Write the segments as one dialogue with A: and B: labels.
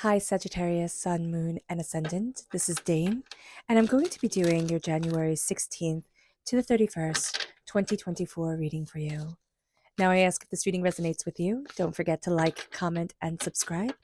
A: Hi, Sagittarius, Sun, Moon, and Ascendant. This is Dane, and I'm going to be doing your January 16th to the 31st, 2024 reading for you. Now, I ask if this reading resonates with you. Don't forget to like, comment, and subscribe.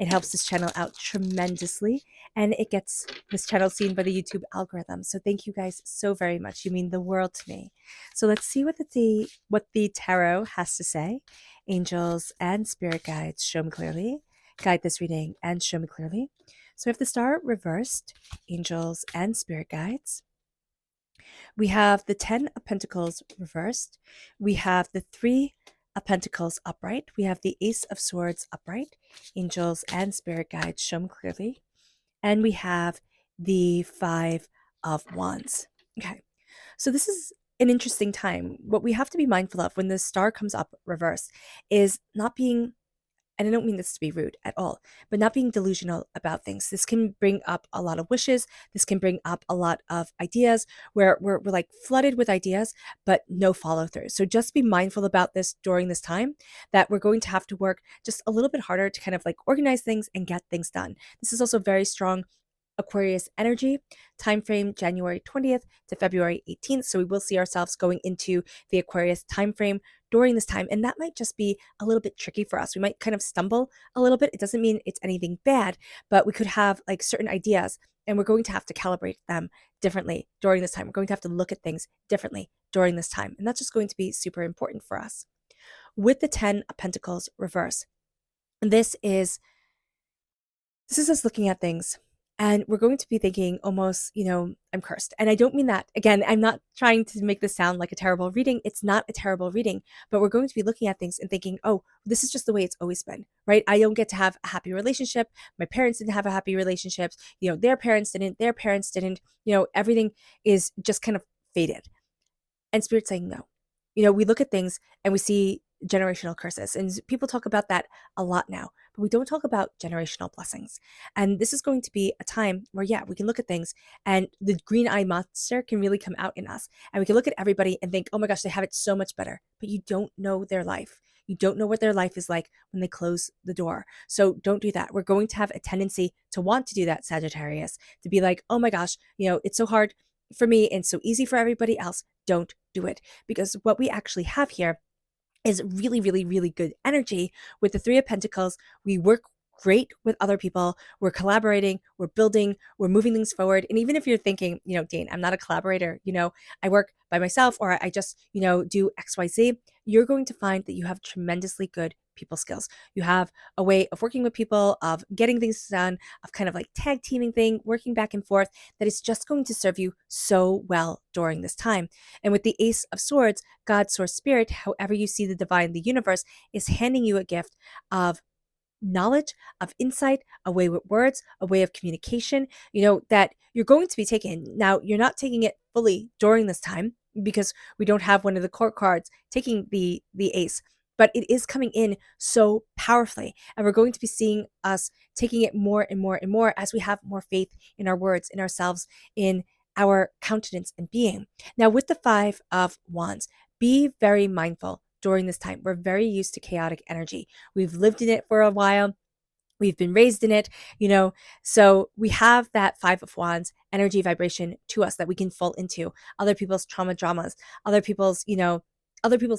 A: It helps this channel out tremendously, and it gets this channel seen by the YouTube algorithm. So thank you guys so very much. You mean the world to me. So let's see what the tarot has to say. Angels and spirit guides, show me clearly. Guide this reading and show me clearly. So we have the star reversed, angels and spirit guides. We have the 10 of Pentacles reversed. We have the 3 of Pentacles upright. We have the Ace of Swords upright. Angels and spirit guides, show me clearly. And we have the 5 of Wands. Okay, so this is an interesting time. What we have to be mindful of when the star comes up reversed is not being, and I don't mean this to be rude at all, but not being delusional about things. This can bring up a lot of wishes. This can bring up a lot of ideas where we're like flooded with ideas, but no follow through. So just be mindful about this during this time, that we're going to have to work just a little bit harder to kind of like organize things and get things done. This is also very strong Aquarius energy, time frame January 20th to February 18th. So we will see ourselves going into the Aquarius time frame during this time, and that might just be a little bit tricky for us. We might kind of stumble a little bit. It doesn't mean it's anything bad, but we could have like certain ideas, and we're going to have to calibrate them differently during this time. We're going to have to look at things differently during this time, and that's just going to be super important for us. With the 10 of Pentacles reverse, this is us looking at things, and we're going to be thinking almost, I'm cursed. And I don't mean that. Again, I'm not trying to make this sound like a terrible reading. It's not a terrible reading, but we're going to be looking at things and thinking, oh, this is just the way it's always been, right? I don't get to have a happy relationship. My parents didn't have a happy relationship. Their parents didn't, everything is just kind of faded. And Spirit's saying no. We look at things and we see generational curses, and people talk about that a lot now, but we don't talk about generational blessings. And this is going to be a time where, yeah, we can look at things and the green eye monster can really come out in us. And we can look at everybody and think, oh my gosh, they have it so much better. But you don't know their life. You don't know what their life is like when they close the door. So don't do that. We're going to have a tendency to want to do that, Sagittarius, to be like, oh my gosh, it's so hard for me and so easy for everybody else. Don't do it. Because what we actually have here is really, really, really good energy. With the 3 of Pentacles, we work great with other people. We're collaborating, we're building, we're moving things forward. And even if you're thinking, Dane, I'm not a collaborator, I work by myself, or I just, do XYZ, you're going to find that you have tremendously good people skills. You have a way of working with people, of getting things done, of kind of like tag teaming thing, working back and forth, that is just going to serve you so well during this time. And with the Ace of Swords, God, Source, Spirit, however you see the divine, the universe is handing you a gift of knowledge, of insight, a way with words, a way of communication, that you're going to be taking. Now, you're not taking it fully during this time because we don't have one of the court cards taking the ace, but it is coming in so powerfully. And we're going to be seeing us taking it more and more and more as we have more faith in our words, in ourselves, in our countenance and being. Now, with the 5 of Wands, be very mindful during this time. We're very used to chaotic energy. We've lived in it for a while. We've been raised in it, so we have that 5 of Wands energy vibration to us that we can fall into. Other people's dramas, other people's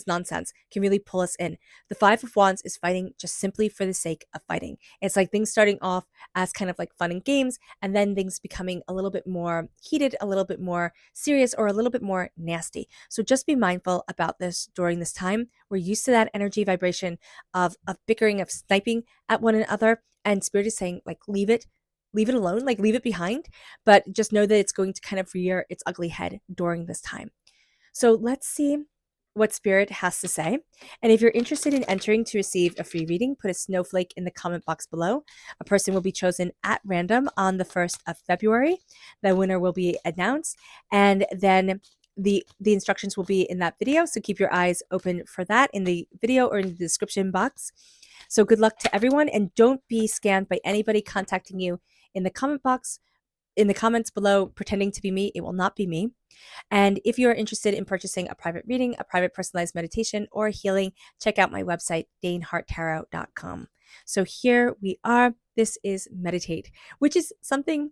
A: nonsense can really pull us in. The 5 of Wands is fighting just simply for the sake of fighting. It's like things starting off as kind of like fun and games, and then things becoming a little bit more heated, a little bit more serious, or a little bit more nasty. So just be mindful about this during this time. We're used to that energy vibration of bickering, of sniping at one another, and Spirit is saying, like, leave it alone, like leave it behind, but just know that it's going to kind of rear its ugly head during this time. So let's see what Spirit has to say. And if you're interested in entering to receive a free reading, put a snowflake in the comment box below. A person will be chosen at random on the 1st of February. The winner will be announced, and then the instructions will be in that video. So keep your eyes open for that in the video or in the description box. So good luck to everyone, and don't be scammed by anybody contacting you in the comment box, in the comments below, pretending to be me. It will not be me. And if you are interested in purchasing a private reading, a private personalized meditation, or healing, check out my website, daneharttarot.com. So here we are. this is meditate, which is something,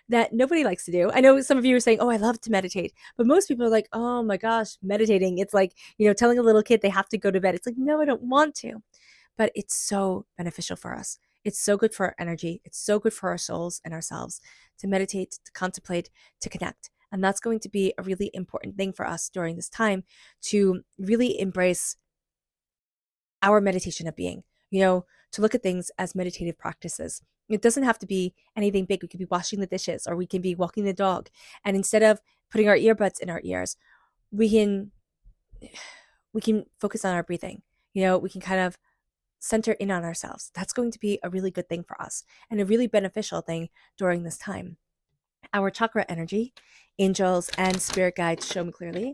A: that nobody likes to do. I know some of you are saying, oh, I love to meditate. But most people are like, oh my gosh, meditating. It's like, telling a little kid they have to go to bed. It's like, no, I don't want to. But it's so beneficial for us. It's so good for our energy. It's so good for our souls and ourselves to meditate, to contemplate, to connect. And that's going to be a really important thing for us during this time, to really embrace our meditation of being, to look at things as meditative practices. It doesn't have to be anything big. We could be washing the dishes, or we can be walking the dog. And instead of putting our earbuds in our ears, we can focus on our breathing. We can kind of center in on ourselves. That's going to be a really good thing for us, and a really beneficial thing during this time. Our chakra energy, angels and spirit guides show me clearly.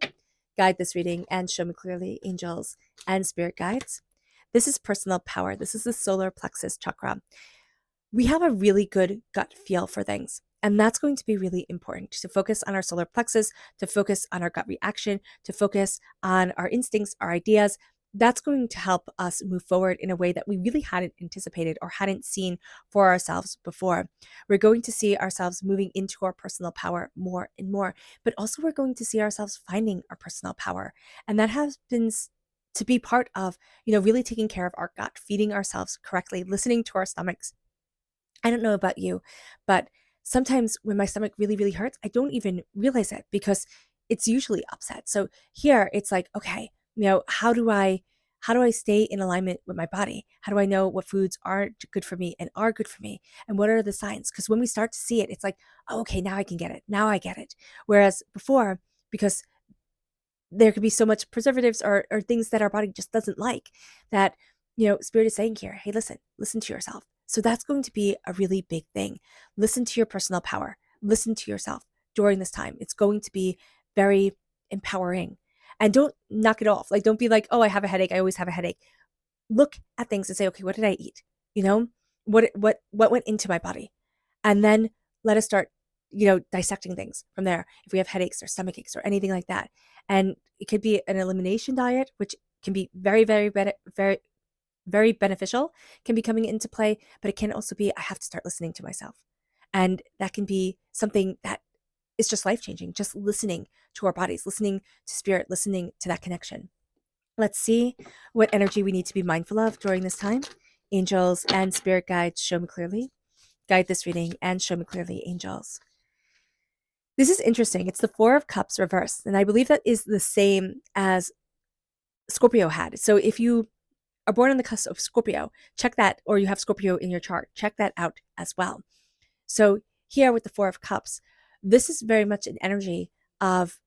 A: Guide this reading and show me clearly, angels and spirit guides. This is personal power. This is the solar plexus chakra. We have a really good gut feel for things. And that's going to be really important, to focus on our solar plexus, to focus on our gut reaction, to focus on our instincts, our ideas. That's going to help us move forward in a way that we really hadn't anticipated or hadn't seen for ourselves before. We're going to see ourselves moving into our personal power more and more, but also we're going to see ourselves finding our personal power. And that happens to be part of, really taking care of our gut, feeding ourselves correctly, listening to our stomachs. I don't know about you, but sometimes when my stomach really, really hurts, I don't even realize it because it's usually upset. So here it's like, okay, how do I stay in alignment with my body? How do I know what foods aren't good for me and are good for me? And what are the signs? Because when we start to see it, it's like, oh, okay, now I can get it. Now I get it. Whereas before, because there could be so much preservatives or things that our body just doesn't like, that, Spirit is saying here, hey, listen to yourself. So that's going to be a really big thing. Listen to your personal power. Listen to yourself during this time. It's going to be very empowering. And don't knock it off. Like, don't be like, oh, I have a headache. I always have a headache. Look at things and say, okay, what did I eat? What went into my body? And then let us start, dissecting things from there. If we have headaches or stomach aches or anything like that. And it could be an elimination diet, which can be very, very, very, very beneficial, can be coming into play. But it can also be, I have to start listening to myself. And that can be something that is just life-changing, just listening to our bodies, listening to spirit, listening to that connection. Let's see what energy we need to be mindful of during this time. Angels and spirit guides, show me clearly. Guide this reading and show me clearly, angels. This is interesting. It's the Four of Cups reversed, and I believe that is the same as Scorpio had. So if you are born on the cusp of Scorpio, check that, or you have Scorpio in your chart, check that out as well. So here with the Four of Cups, this is very much an energy of,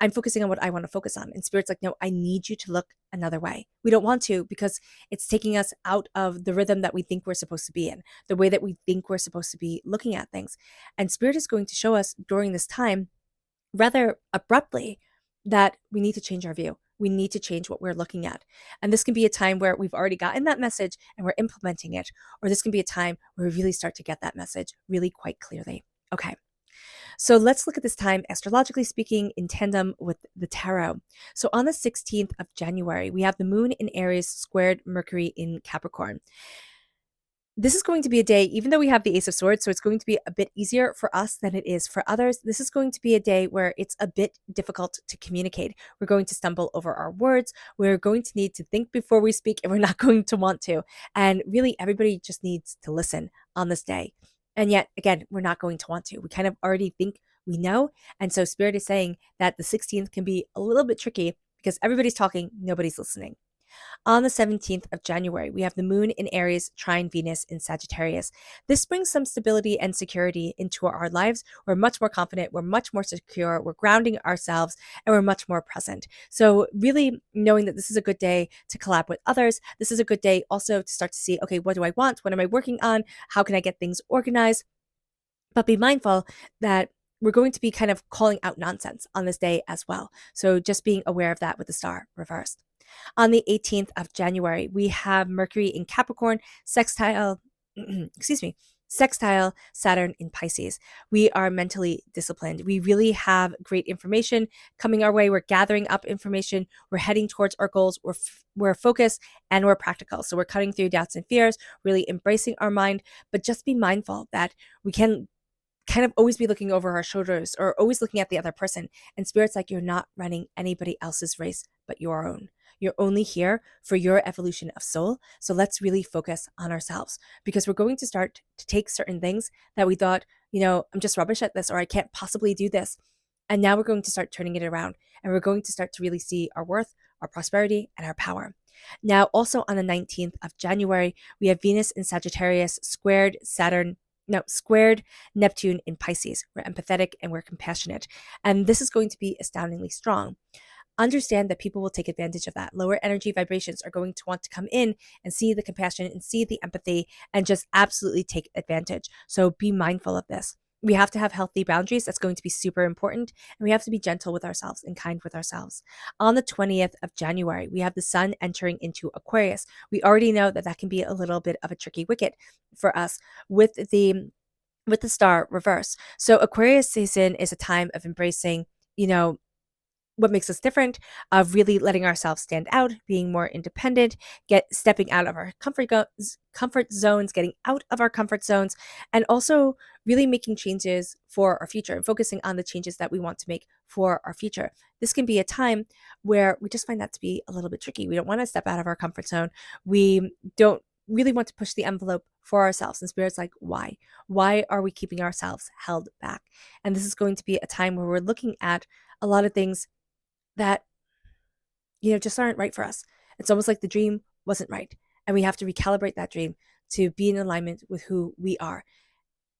A: I'm focusing on what I want to focus on. And Spirit's like, no, I need you to look another way. We don't want to, because it's taking us out of the rhythm that we think we're supposed to be in, the way that we think we're supposed to be looking at things. And Spirit is going to show us during this time, rather abruptly, that we need to change our view. We need to change what we're looking at. And this can be a time where we've already gotten that message and we're implementing it. Or this can be a time where we really start to get that message really quite clearly. Okay. So let's look at this time, astrologically speaking, in tandem with the tarot. So on the 16th of January, we have the moon in Aries squared Mercury in Capricorn. This is going to be a day, even though we have the Ace of Swords, so it's going to be a bit easier for us than it is for others. This is going to be a day where it's a bit difficult to communicate. We're going to stumble over our words. We're going to need to think before we speak, and we're not going to want to. And really, everybody just needs to listen on this day. And yet, again, we're not going to want to. We kind of already think we know. And so Spirit is saying that the 16th can be a little bit tricky because everybody's talking, nobody's listening. On the 17th of January, we have the moon in Aries trine Venus in Sagittarius. This brings some stability and security into our lives. We're much more confident. We're much more secure. We're grounding ourselves, and we're much more present. So really knowing that this is a good day to collab with others. This is a good day also to start to see, okay, what do I want? What am I working on? How can I get things organized? But be mindful that we're going to be kind of calling out nonsense on this day as well. So just being aware of that with the star reversed. On the 18th of January, we have Mercury in Capricorn, sextile, excuse me, sextile Saturn in Pisces. We are mentally disciplined. We really have great information coming our way. We're gathering up information. We're heading towards our goals. We're focused and we're practical. So we're cutting through doubts and fears, really embracing our mind, but just be mindful that we can kind of always be looking over our shoulders or always looking at the other person. And Spirit's like, you're not running anybody else's race but your own. You're only here for your evolution of soul. So let's really focus on ourselves, because we're going to start to take certain things that we thought, I'm just rubbish at this, or I can't possibly do this. And now we're going to start turning it around, and we're going to start to really see our worth, our prosperity, and our power. Now, also on the 19th of January, we have Venus in Sagittarius squared Neptune in Pisces. We're empathetic and we're compassionate. And this is going to be astoundingly strong. Understand that people will take advantage of that. Lower energy vibrations are going to want to come in and see the compassion and see the empathy and just absolutely take advantage. So be mindful of this. We have to have healthy boundaries. That's going to be super important. And we have to be gentle with ourselves and kind with ourselves. On the 20th of January, we have the sun entering into Aquarius. We already know that that can be a little bit of a tricky wicket for us with the star reverse. So Aquarius season is a time of embracing, what makes us different, of really letting ourselves stand out, being more independent, stepping out of our comfort zones, getting out of our comfort zones, and also really making changes for our future and focusing on the changes that we want to make for our future. This can be a time where we just find that to be a little bit tricky. We don't want to step out of our comfort zone. We don't really want to push the envelope for ourselves. And Spirit's like, why? Why are we keeping ourselves held back? And this is going to be a time where we're looking at a lot of things that, just aren't right for us. It's almost like the dream wasn't right. And we have to recalibrate that dream to be in alignment with who we are.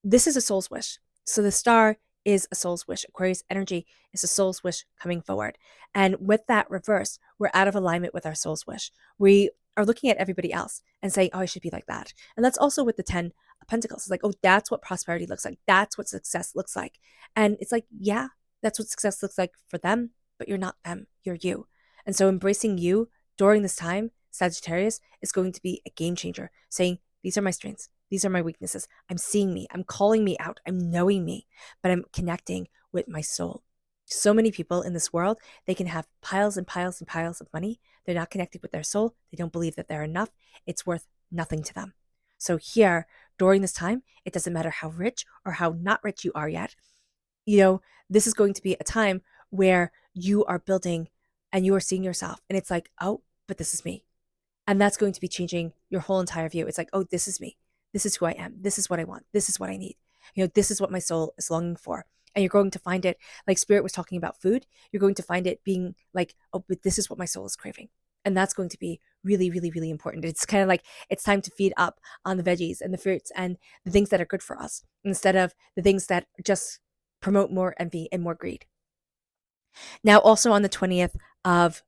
A: This is a soul's wish. So the star is a soul's wish. Aquarius energy is a soul's wish coming forward. And with that reverse, we're out of alignment with our soul's wish. We are looking at everybody else and saying, oh, I should be like that. And that's also with the 10 of Pentacles. It's like, oh, that's what prosperity looks like. That's what success looks like. And it's like, yeah, that's what success looks like for them, but you're not them, you're you. And so embracing you during this time, Sagittarius, is going to be a game changer, saying, these are my strengths, these are my weaknesses. I'm seeing me, I'm calling me out, I'm knowing me, but I'm connecting with my soul. So many people in this world, they can have piles and piles and piles of money. They're not connected with their soul. They don't believe that they're enough. It's worth nothing to them. So here, during this time, it doesn't matter how rich or how not rich you are yet. This is going to be a time where you are building and you are seeing yourself. And it's like, oh, but this is me. And that's going to be changing your whole entire view. It's like, oh, this is me. This is who I am. This is what I want. This is what I need. This is what my soul is longing for. And you're going to find it, like Spirit was talking about food, you're going to find it being like, oh, but this is what my soul is craving. And that's going to be really, really, really important. It's kind of like it's time to feed up on the veggies and the fruits and the things that are good for us instead of the things that just promote more envy and more greed. Now, also on the 20th of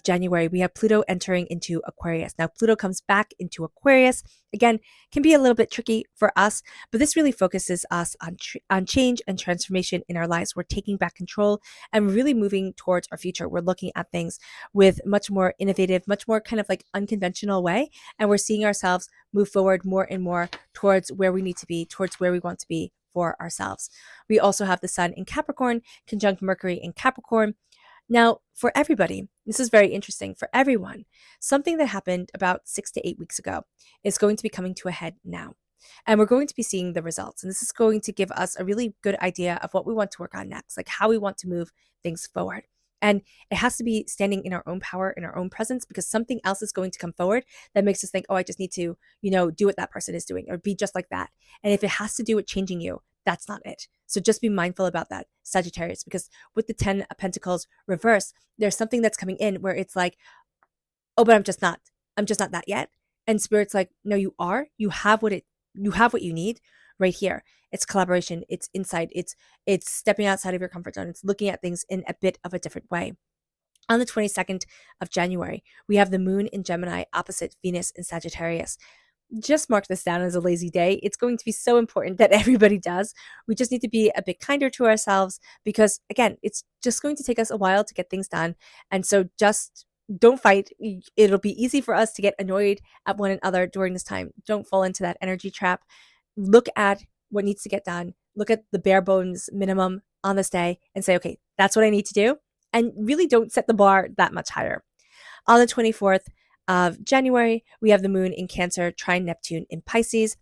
A: January, we have Pluto entering into Aquarius. Now, Pluto comes back into Aquarius. Again, can be a little bit tricky for us, but this really focuses us on change and transformation in our lives. We're taking back control and really moving towards our future. We're looking at things with much more innovative, much more kind of like unconventional way, and we're seeing ourselves move forward more and more towards where we need to be, towards where we want to be for ourselves. We also have the Sun in Capricorn, conjunct Mercury in Capricorn. Now, for everybody, this is very interesting. For everyone, something that happened about 6 to 8 weeks ago is going to be coming to a head now. And we're going to be seeing the results. And this is going to give us a really good idea of what we want to work on next, like how we want to move things forward. And it has to be standing in our own power, in our own presence, because something else is going to come forward that makes us think, oh, I just need to, do what that person is doing or be just like that. And if it has to do with changing you, that's not it. So just be mindful about that, Sagittarius, because with the 10 of Pentacles reverse, there's something that's coming in where it's like, oh, but I'm just not that yet. And Spirit's like, no, you are. You have what you need right here. It's collaboration, it's insight, it's stepping outside of your comfort zone. It's looking at things in a bit of a different way. On the 22nd of January, we have the moon in Gemini opposite Venus in Sagittarius. Just mark this down as a lazy day. It's going to be so important that everybody does. We just need to be a bit kinder to ourselves because, again, it's just going to take us a while to get things done. And so just don't fight. It'll be easy for us to get annoyed at one another during this time. Don't fall into that energy trap. look at what needs to get done, look at the bare bones minimum on this day and say, okay, that's what I need to do. And really don't set the bar that much higher. On the 24th of January, we have the moon in Cancer, trine Neptune in Pisces.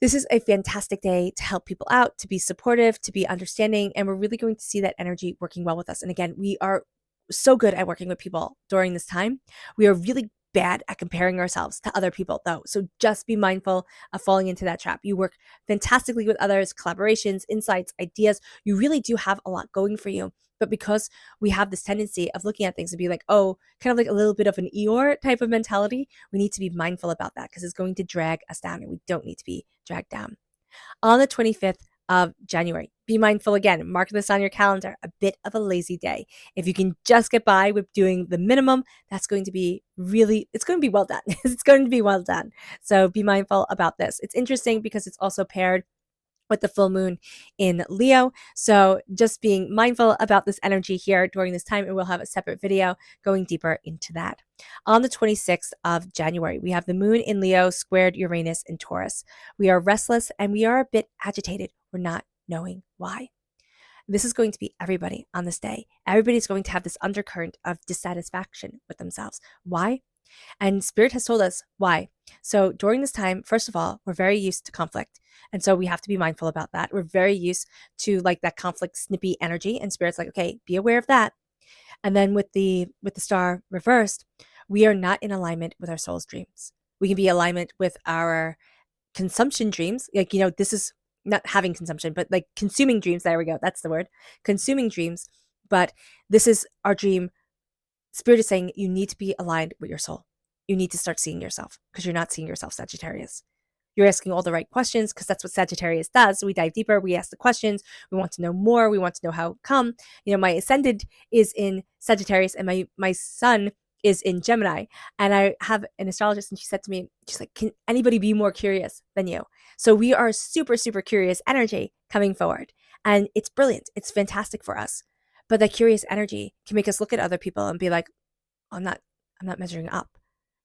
A: This is a fantastic day to help people out, to be supportive, to be understanding, and we're really going to see that energy working well with us. And again, we are so good at working with people during this time. We are really bad at comparing ourselves to other people, though. So just be mindful of falling into that trap. You work fantastically with others, collaborations, insights, ideas. You really do have a lot going for you. But because we have this tendency of looking at things and be like, oh, kind of like a little bit of an Eeyore type of mentality, we need to be mindful about that because it's going to drag us down and we don't need to be dragged down. On the 25th of January, be mindful again, mark this on your calendar, a bit of a lazy day. If you can just get by with doing the minimum, that's going to be it's going to be well done. It's going to be well done. So be mindful about this. It's interesting because it's also paired with the full moon in Leo. So just being mindful about this energy here during this time, and we'll have a separate video going deeper into that. On the 26th of January, we have the moon in Leo squared Uranus in Taurus. We are restless and we are a bit agitated. We're not knowing why. This is going to be everybody on this day. Everybody's going to have this undercurrent of dissatisfaction with themselves. Why? And Spirit has told us why. So during this time, first of all, we're very used to conflict. And so we have to be mindful about that. We're very used to like that conflict, snippy energy. And Spirit's like, okay, be aware of that. And then with the star reversed, we are not in alignment with our soul's dreams. We can be in alignment with our consumption dreams. Like, this is not having consumption, but like consuming dreams. There we go. That's the word. Consuming dreams. But this is our dream. Spirit is saying you need to be aligned with your soul. You need to start seeing yourself because you're not seeing yourself, Sagittarius. You're asking all the right questions because that's what Sagittarius does. So we dive deeper. We ask the questions. We want to know more. We want to know how come. My ascendant is in Sagittarius and my sun is in Gemini. And I have an astrologist and she said to me, she's like, can anybody be more curious than you? So we are super, super curious energy coming forward. And it's brilliant. It's fantastic for us. But that curious energy can make us look at other people and be like, oh, I'm not measuring up.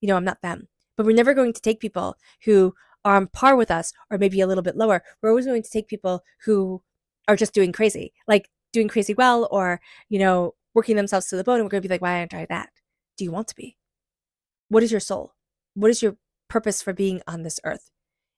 A: I'm not them. But we're never going to take people who are on par with us or maybe a little bit lower. We're always going to take people who are just doing crazy, like doing crazy well or, working themselves to the bone. And we're going to be like, why aren't I that? Do you want to be? What is your soul? What is your purpose for being on this earth?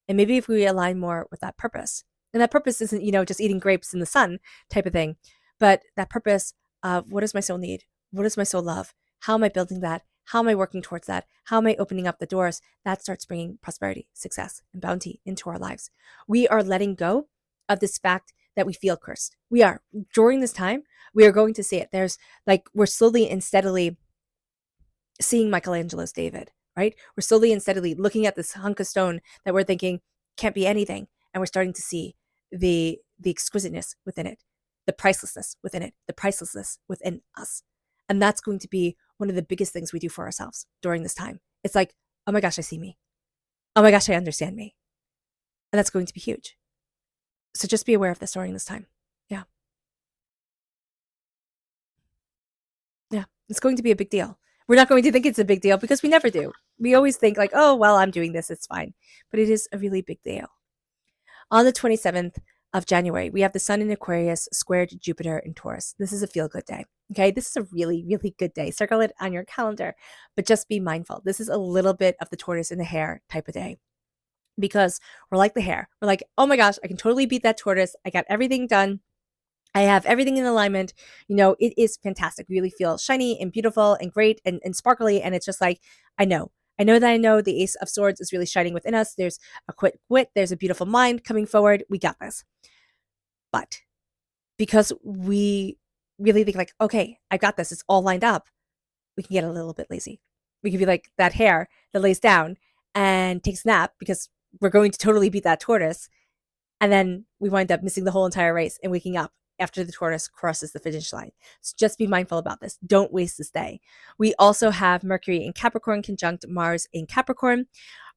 A: And maybe if we align more with that purpose, and that purpose isn't, just eating grapes in the sun type of thing, but that purpose of what does my soul need? What does my soul love? How am I building that? How am I working towards that? How am I opening up the doors? That starts bringing prosperity, success, and bounty into our lives. We are letting go of this fact that we feel cursed. We are. During this time, we are going to see it. We're slowly and steadily seeing Michelangelo's David, right? We're slowly and steadily looking at this hunk of stone that we're thinking can't be anything. And we're starting to see the exquisiteness within it, the pricelessness within it, the pricelessness within us. And that's going to be one of the biggest things we do for ourselves during this time. It's like, oh my gosh, I see me. Oh my gosh, I understand me. And that's going to be huge. So just be aware of this during this time. Yeah. Yeah. It's going to be a big deal. We're not going to think it's a big deal because we never do. We always think like, oh, well, I'm doing this. It's fine. But it is a really big deal. On the 27th of January, we have the sun in Aquarius squared Jupiter in Taurus. This is a feel-good day. Okay, this is a really, really good day. Circle it on your calendar, but just be mindful. This is a little bit of the tortoise and the hare type of day because we're like the hare. We're like, oh my gosh, I can totally beat that tortoise. I got everything done. I have everything in alignment. It is fantastic. We really feel shiny and beautiful and great and sparkly. And it's just like, I know the Ace of Swords is really shining within us. There's a quick wit. There's a beautiful mind coming forward. We got this. But because we really think like, okay, I got this. It's all lined up. We can get a little bit lazy. We can be like that hare that lays down and takes a nap because we're going to totally beat that tortoise. And then we wind up missing the whole entire race and waking up after the tortoise crosses the finish line. So just be mindful about this. Don't waste this day. We also have Mercury in Capricorn conjunct Mars in Capricorn.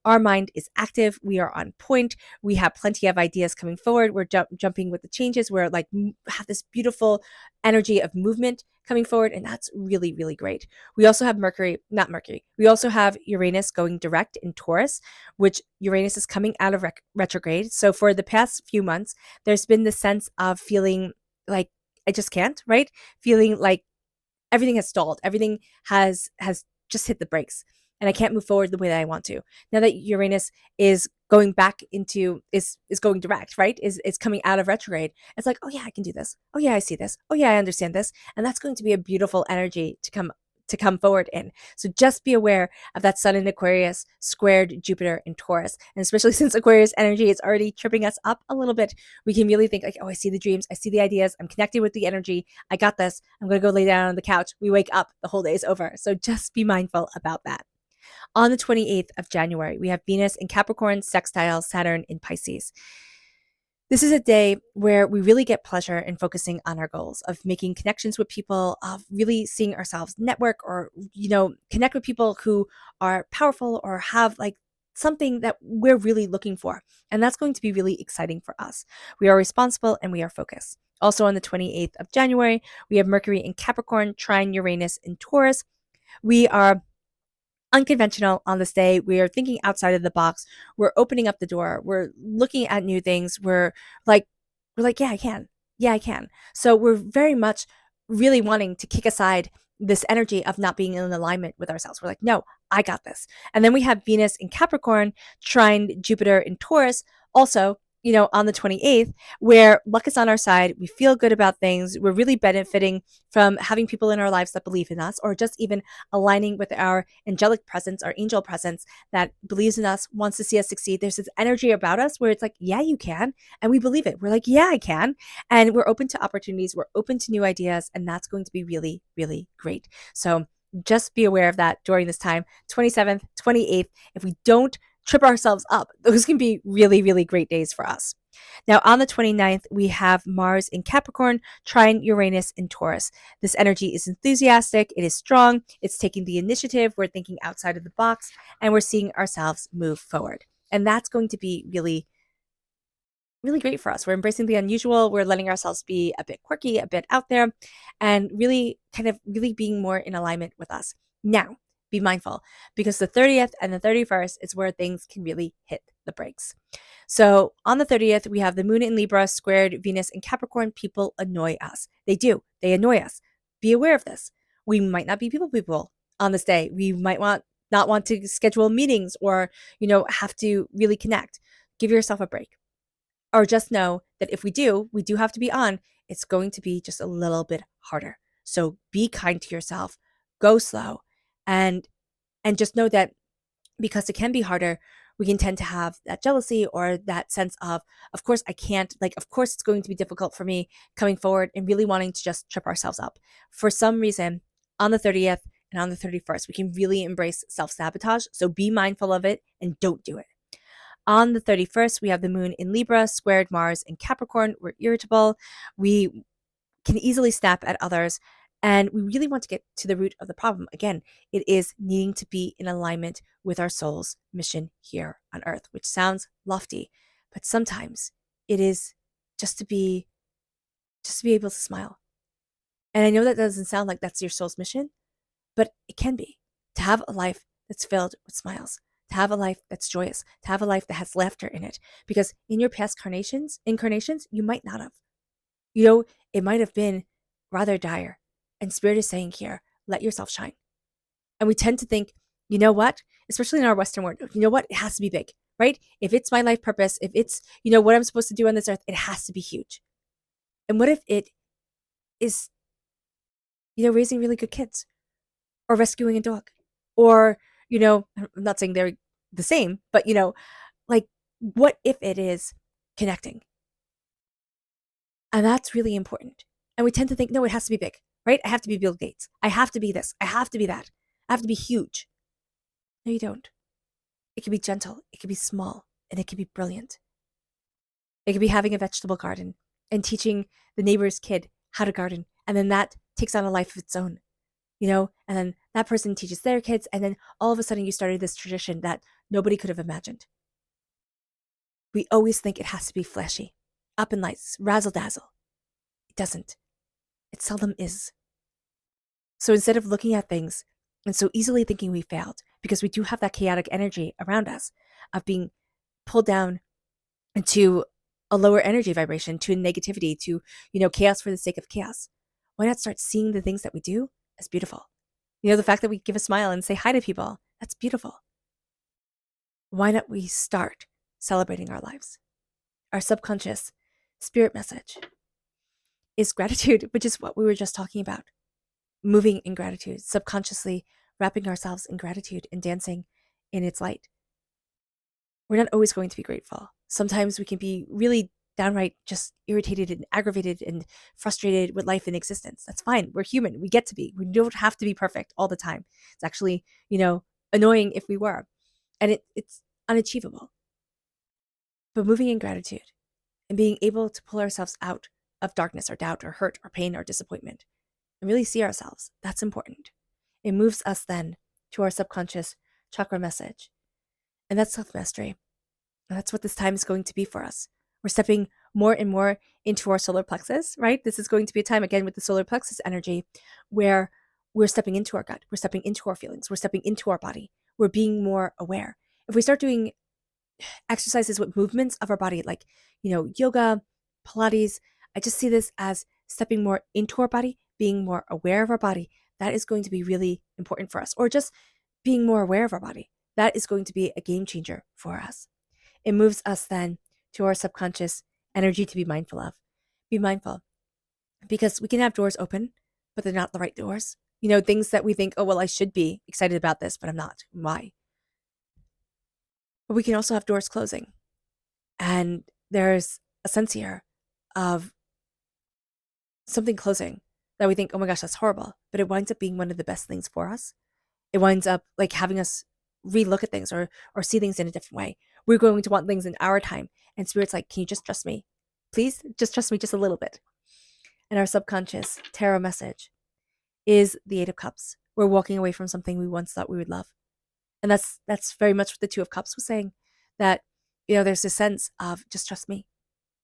A: Our mind is active. We are on point. We have plenty of ideas coming forward. We're jumping with the changes. We're like have this beautiful energy of movement coming forward. And that's really, really great. We also have We also have Uranus going direct in Taurus, which Uranus is coming out of retrograde. So for the past few months, there's been the sense of feeling like I just can't, right? Feeling like everything has stalled. Everything has just hit the brakes and I can't move forward the way that I want to. Now that Uranus is going back into is going direct, right? Is coming out of retrograde. It's like, oh yeah, I can do this. Oh yeah, I see this. Oh yeah, I understand this. And that's going to be a beautiful energy to come forward in. So just be aware of that Sun in Aquarius squared Jupiter in Taurus. And especially since Aquarius energy is already tripping us up a little bit, we can really think like, oh, I see the dreams, I see the ideas, I'm connected with the energy, I got this, I'm going to go lay down on the couch. We wake up, the whole day is over. So just be mindful about that. On the 28th of January, we have Venus in Capricorn, sextile Saturn in Pisces. This is a day where we really get pleasure in focusing on our goals of making connections with people, of really seeing ourselves network or, connect with people who are powerful or have like something that we're really looking for. And that's going to be really exciting for us. We are responsible and we are focused. Also on the 28th of January, we have Mercury in Capricorn, trine Uranus in Taurus. We are unconventional on this day. We are thinking outside of the box. We're opening up the door. We're looking at new things. We're like, yeah, I can. Yeah, I can. So we're very much really wanting to kick aside this energy of not being in alignment with ourselves. We're like, no, I got this. And then we have Venus in Capricorn, trine Jupiter in Taurus, also, on the 28th, where luck is on our side. We feel good about things. We're really benefiting from having people in our lives that believe in us, or just even aligning with our angelic presence, our angel presence that believes in us, wants to see us succeed. There's this energy about us where it's like, yeah, you can. And we believe it. We're like, yeah, I can. And we're open to opportunities. We're open to new ideas. And that's going to be really, really great. So just be aware of that during this time, 27th, 28th. If we don't trip ourselves up, those can be really, really great days for us. Now, on the 29th, we have Mars in Capricorn, trine Uranus in Taurus. This energy is enthusiastic, it is strong, it's taking the initiative, we're thinking outside of the box, and we're seeing ourselves move forward. And that's going to be really, really great for us. We're embracing the unusual, we're letting ourselves be a bit quirky, a bit out there, and really really being more in alignment with us. Now, be mindful because the 30th and the 31st is where things can really hit the brakes. So on the 30th, we have the moon in Libra squared Venus in Capricorn. People annoy us. They do. They annoy us. Be aware of this. We might not be people on this day. We might not want to schedule meetings or, have to really connect. Give yourself a break. Or just know that if we do have to be on, it's going to be just a little bit harder. So be kind to yourself. Go slow. And just know that because it can be harder, we can tend to have that jealousy or that sense of course I can't, of course it's going to be difficult for me coming forward, and really wanting to just trip ourselves up. For some reason, on the 30th and on the 31st, we can really embrace self-sabotage. So be mindful of it and don't do it. On the 31st, we have the moon in Libra, squared Mars in Capricorn. We're irritable. We can easily snap at others. And we really want to get to the root of the problem. Again, it is needing to be in alignment with our soul's mission here on earth, which sounds lofty, but sometimes it is just to be able to smile. And I know that doesn't sound like that's your soul's mission, but it can be. To have a life that's filled with smiles, to have a life that's joyous, to have a life that has laughter in it. Because in your past incarnations, you might not have. It might have been rather dire. And Spirit is saying here, let yourself shine. And we tend to think, you know what? Especially in our Western world, you know what? It has to be big, right? If it's my life purpose, if it's, what I'm supposed to do on this earth, it has to be huge. And what if it is, raising really good kids or rescuing a dog or, I'm not saying they're the same, but, what if it is connecting? And that's really important. And we tend to think, no, it has to be big. Right? I have to be Bill Gates. I have to be this. I have to be that. I have to be huge. No, you don't. It can be gentle. It can be small. And it can be brilliant. It could be having a vegetable garden and teaching the neighbor's kid how to garden. And then that takes on a life of its own. And then that person teaches their kids. And then all of a sudden you started this tradition that nobody could have imagined. We always think it has to be flashy, up in lights, razzle dazzle. It doesn't. It seldom is. So instead of looking at things and so easily thinking we failed, because we do have that chaotic energy around us of being pulled down into a lower energy vibration, to negativity, to, chaos for the sake of chaos. Why not start seeing the things that we do as beautiful? The fact that we give a smile and say hi to people, that's beautiful. Why not we start celebrating our lives? Our subconscious spirit message is gratitude, which is what we were just talking about. Moving in gratitude, subconsciously wrapping ourselves in gratitude and dancing in its light. We're not always going to be grateful. Sometimes we can be really downright just irritated and aggravated and frustrated with life and existence. That's fine. We're human. We get to be. We don't have to be perfect all the time. It's actually, annoying if we were. And it's unachievable. But moving in gratitude and being able to pull ourselves out of darkness or doubt or hurt or pain or disappointment and really see ourselves, that's important. It moves us then to our subconscious chakra message. And that's self-mastery. And that's what this time is going to be for us. We're stepping more and more into our solar plexus, right? This is going to be a time, again, with the solar plexus energy, where we're stepping into our gut, we're stepping into our feelings, we're stepping into our body, we're being more aware. If we start doing exercises with movements of our body, like, yoga, Pilates, I just see this as stepping more into our body, being more aware of our body. That is going to be really important for us. Or just being more aware of our body. That is going to be a game changer for us. It moves us then to our subconscious energy to be mindful of. Be mindful, because we can have doors open, but they're not the right doors. Things that we think, oh, well, I should be excited about this, but I'm not. Why? But we can also have doors closing. And there's a sense here of something closing that we think, oh my gosh, that's horrible. But it winds up being one of the best things for us. It winds up like having us relook at things or see things in a different way. We're going to want things in our time. And Spirit's like, can you just trust me? Please just trust me just a little bit. And our subconscious tarot message is the Eight of Cups. We're walking away from something we once thought we would love. And that's very much what the Two of Cups was saying, that, there's this sense of just trust me.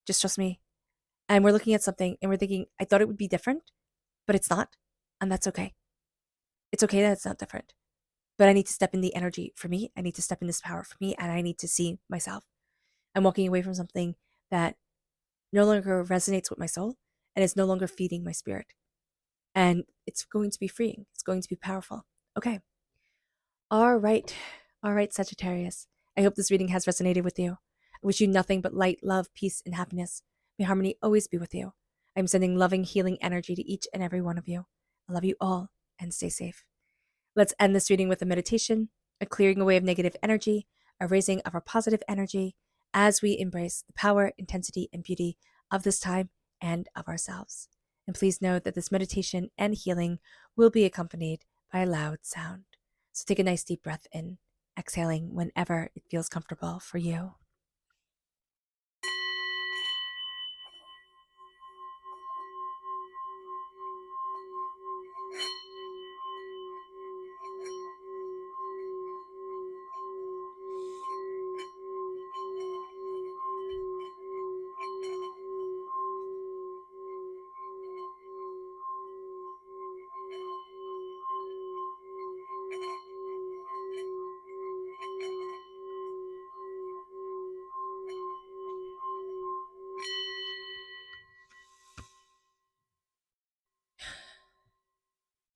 A: Just trust me. And we're looking at something and we're thinking, I thought it would be different, but it's not. And that's okay. It's okay that it's not different. But I need to step in the energy for me. I need to step in this power for me. And I need to see myself. I'm walking away from something that no longer resonates with my soul and is no longer feeding my spirit. And it's going to be freeing. It's going to be powerful. Okay. All right, Sagittarius. I hope this reading has resonated with you. I wish you nothing but light, love, peace, and happiness. May harmony always be with you. I'm sending loving, healing energy to each and every one of you. I love you all, and stay safe. Let's end this reading with a meditation, a clearing away of negative energy, a raising of our positive energy as we embrace the power, intensity, and beauty of this time and of ourselves. And please know that this meditation and healing will be accompanied by a loud sound. So take a nice deep breath in, exhaling whenever it feels comfortable for you.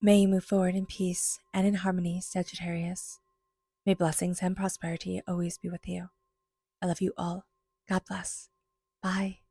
A: May you move forward in peace and in harmony, Sagittarius. May blessings and prosperity always be with you. I love you all. God bless. Bye.